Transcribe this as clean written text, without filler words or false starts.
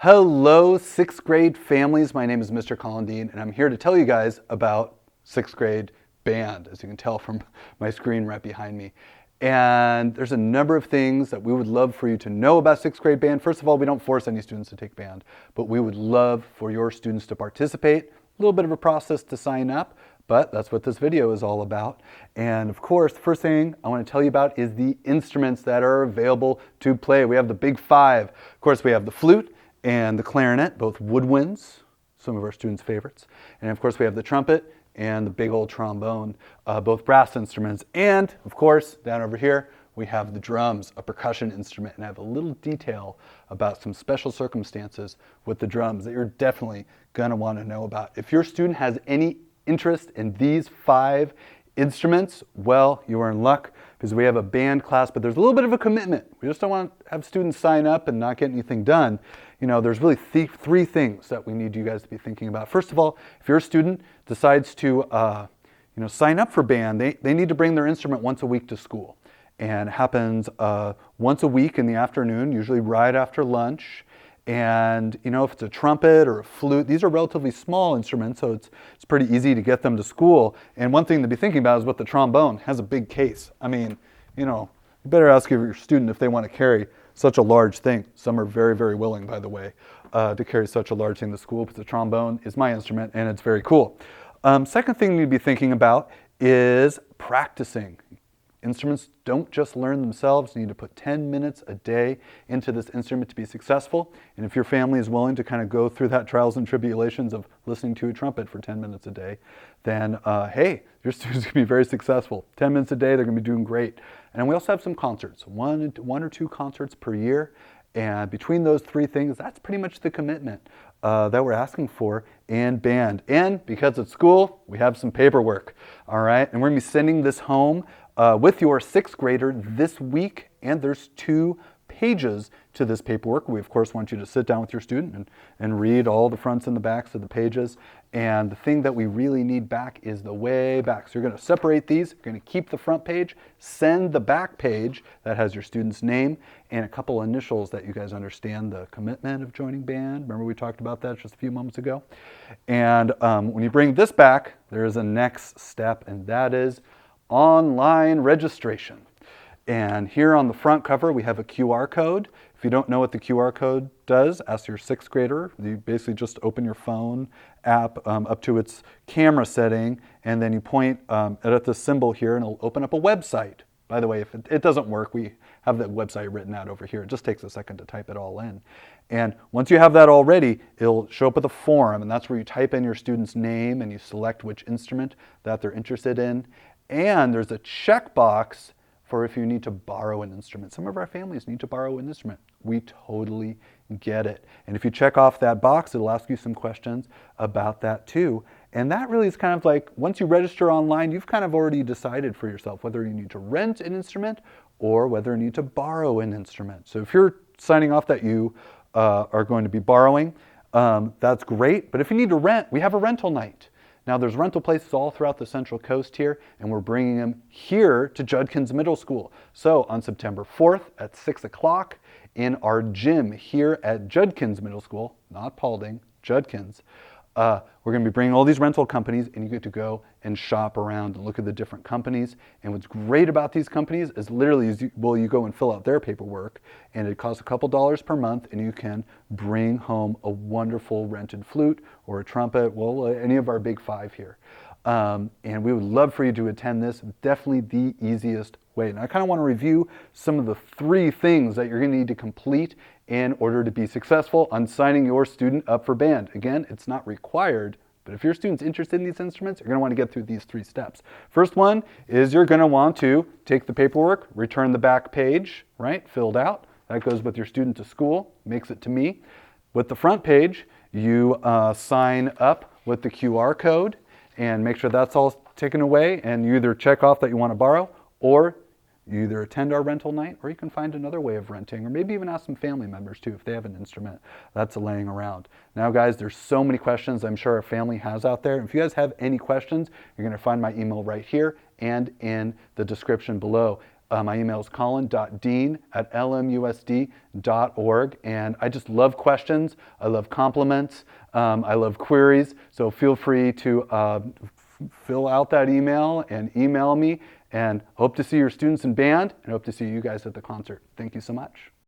Hello, 6th grade families. My name is Mr. Colin.dean, and I'm here to tell you guys about 6th grade band, as you can tell from my screen right behind me. And there's a number of things that we would love for you to know about 6th grade band. First of all, we don't force any students to take band, but we would love for your students to participate. A little bit of a process to sign up, but that's what this video is all about. And of course, the first thing I want to tell you about is the instruments that are available to play. We have the big five. Of course, we have the flute and the clarinet, both woodwinds, some of our students' favorites. And of course, we have the trumpet and the big old trombone, both brass instruments. And of course, down over here, we have the drums, a percussion instrument. And I have a little detail about some special circumstances with the drums that you're definitely gonna wanna know about. If your student has any interest in these five instruments, well, you are in luck because we have a band class, but there's a little bit of a commitment. We just don't want to have students sign up and not get anything done. You know, there's really three things that we need you guys to be thinking about. First of all, if your student decides to sign up for band, they need to bring their instrument once a week to school. And it happens once a week in the afternoon, usually right after lunch. And if it's a trumpet or a flute, these are relatively small instruments, so it's pretty easy to get them to school. And one thing to be thinking about is with the trombone, it has a big case. I mean, you better ask your student if they want to carry such a large thing. Some are very, very willing, by the way, to carry such a large thing to school, because the trombone is my instrument and it's very cool. Second thing you need to be thinking about is practicing. Instruments don't just learn themselves. You need to put 10 minutes a day into this instrument to be successful. And if your family is willing to kind of go through that trials and tribulations of listening to a trumpet for 10 minutes a day, then hey, your students can be very successful. 10 minutes a day, they're going to be doing great. And we also have some concerts, one or two concerts per year. And between those three things, that's pretty much the commitment that we're asking for in band. And because it's school, we have some paperwork, all right? And we're going to be sending this home with your 6th grader this week, and there's 2 pages to this paperwork. We, of course, want you to sit down with your student and read all the fronts and the backs of the pages. And the thing that we really need back is the way back. So you're going to separate these. You're going to keep the front page, send the back page that has your student's name and a couple initials that you guys understand the commitment of joining band. Remember we talked about that just a few moments ago? And when you bring this back, there is a next step, and that is online registration. And here on the front cover, we have a QR code. If you don't know what the QR code does, ask your 6th grader. You basically just open your phone app up to its camera setting, and then you point at the symbol here, and it'll open up a website. By the way, if it doesn't work, we have that website written out over here. It just takes a second to type it all in. And once you have that all ready, it'll show up with a form, and that's where you type in your student's name and you select which instrument that they're interested in. And there's a checkbox for if you need to borrow an instrument. Some of our families need to borrow an instrument. We totally get it. And if you check off that box, it'll ask you some questions about that too. And that really is kind of like, once you register online, you've kind of already decided for yourself whether you need to rent an instrument or whether you need to borrow an instrument. So if you're signing off that you are going to be borrowing, that's great. But if you need to rent, we have a rental night. Now, there's rental places all throughout the Central Coast here, and we're bringing them here to Judkins Middle School. So on September 4th at 6 o'clock in our gym here at Judkins Middle School, not Paulding, Judkins, we're going to be bringing all these rental companies, and you get to go and shop around and look at the different companies. And what's great about these companies is literally, you go and fill out their paperwork, and it costs a couple dollars per month, and you can bring home a wonderful rented flute or a trumpet, well, any of our big five here. And we would love for you to attend this. Definitely the easiest way. And I kind of want to review some of the 3 things that you're going to need to complete in order to be successful on signing your student up for band. Again, it's not required, but if your student's interested in these instruments, you're going to want to get through these 3 steps. First one is you're going to want to take the paperwork, return the back page, right, filled out. That goes with your student to school, makes it to me. With the front page, you sign up with the QR code and make sure that's all taken away, and you either check off that you want to borrow, or you either attend our rental night, or you can find another way of renting, or maybe even ask some family members too if they have an instrument that's laying around. Now guys, there's so many questions I'm sure our family has out there. If you guys have any questions, you're going to find my email right here and in the description below. My email is colin.dean@lmusd.org. And I just love questions. I love compliments. I love queries. So feel free to fill out that email and email me. And hope to see your students in band and hope to see you guys at the concert. Thank you so much.